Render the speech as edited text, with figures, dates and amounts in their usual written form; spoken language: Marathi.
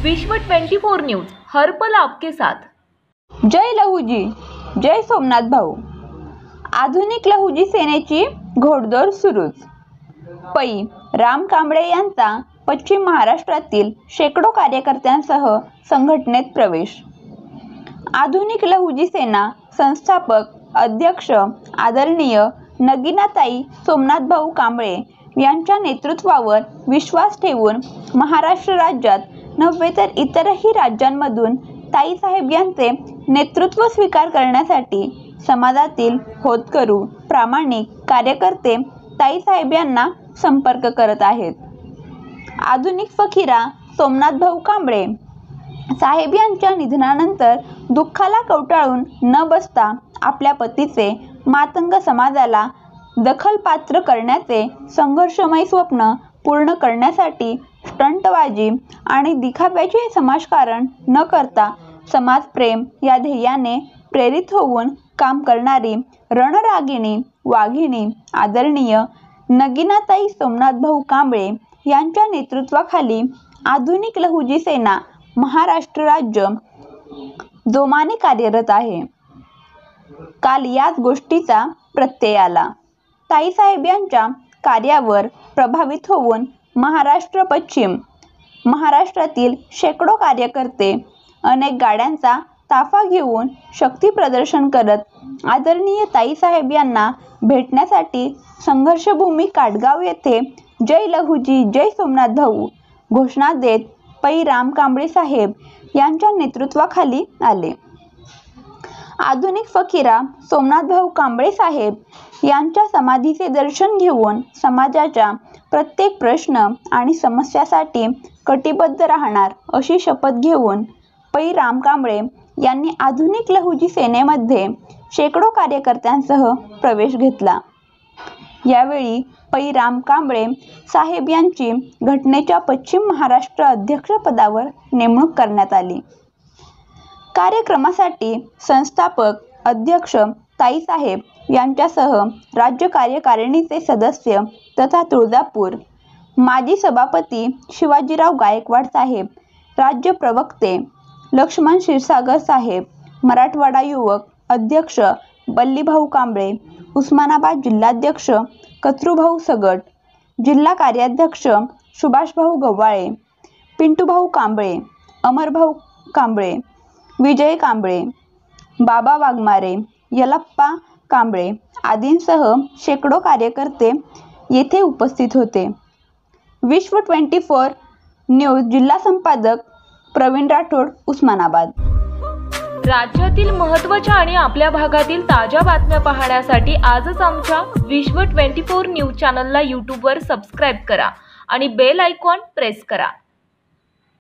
विश्व 24 न्यूज हर पल आपके साथ। जय लहुजी, जय सोमनाथ भाऊ। आधुनिक लहुजी सेनेची घोडदौड सुरूच। पै राम कांबळे यांचा पश्चिम महाराष्ट्रातील शेकडो कार्यकर्त्यांसह संघटनेत प्रवेश। आधुनिक लहुजी सेना संस्थापक अध्यक्ष आदरणीय नगीनाताई सोमनाथ भाऊ कांबळे यांच्या नेतृत्वावर विश्वास ठेवून महाराष्ट्र राज्यात नव्हे तर इतरही राज्यांमधून ताईसाहेब यांचे नेतृत्व स्वीकार करण्यासाठी समाजातील होतकरू प्रामाणिक कार्यकर्ते ताईसाहेब यांना संपर्क करत आहेत। आधुनिक फकीरा सोमनाथ भाऊ कांबळे साहेब यांच्या निधनानंतर दुःखाला कवटाळून न बसता आपल्या पतीचे मातंग समाजाला दखलपात्र करण्याचे संघर्षमय स्वप्न पूर्ण करण्यासाठी स्टंटबाजी आणि दिखाव्याचे समाजकारण न करता समाजप्रेम या ध्येयाने प्रेरित होऊन काम करणारी रणरागिणी वाघिणी आदरणीय नगीनाताई सोमनाथ भाऊ कांबळे यांच्या नेतृत्वाखाली आधुनिक लहुजी सेना महाराष्ट्र राज्य जोमाने कार्यरत आहे। काल याच गोष्टीचा प्रत्यय आला। ताईसाहेब यांच्या कार्यावर प्रभावित होऊन महाराष्ट्र पश्चिम महाराष्ट्रातील शेकडो कार्यकर्ते अनेक गाड्यांचा ताफा घेऊन शक्ती प्रदर्शन करत आदरणीय ताईसाहेब यांना भेटण्यासाठी संघर्षभूमी काटगाव येथे जय लहुजी जय सोमनाथ भाऊ घोषणा देत पै राम कांबळे साहेब यांच्या नेतृत्वाखाली आले। आधुनिक फकीरा सोमनाथ भाऊ कांबळे साहेब यांच्या समाधीचे दर्शन घेऊन समाजाच्या प्रत्येक प्रश्न आणि समस्यासाठी कटिबद्ध राहणार अशी शपथ घेऊन पै राम कांबळे यांनी आधुनिक लहुजी सेनेमध्ये शेकडो कार्यकर्त्यांसह प्रवेश घेतला। यावेळी पै राम कांबळे साहेब यांची घटनेच्या पश्चिम महाराष्ट्र अध्यक्षपदावर नेमणूक करण्यात आली। कार्यक्रमासाठी संस्थापक अध्यक्ष ताईसाहेब यांच्यासह राज्य कार्यकारिणीचे सदस्य तथा तुळजापूर माजी सभापती शिवाजीराव गायकवाड साहेब, राज्य प्रवक्ते लक्ष्मण क्षीरसागर साहेब, मराठवाडा युवक अध्यक्ष बल्लीभाऊ कांबळे, उस्मानाबाद जिल्हाध्यक्ष कचरूभाऊ सगट, जिल्हा कार्याध्यक्ष सुभाषभाऊ गव्हाळे, पिंटूभाऊ कांबळे, अमरभाऊ कांबळे, विजय कांबळे, बाबा वाघमारे, यलप्पा कांबळे आदींसह शेकडो कार्यकर्ते येथे उपस्थित होते। विश्व 24 न्यूज जिल्हा संपादक प्रवीण राठोड, उस्मानाबाद। राज्यातील महत्त्वाच्या आणि आपल्या भागातील ताज्या बातम्या पाहण्यासाठी आजच आमच्या विश्व 24 न्यूज चॅनलला यूट्यूबवर सबस्क्राईब करा आणि बेल आयकॉन प्रेस करा।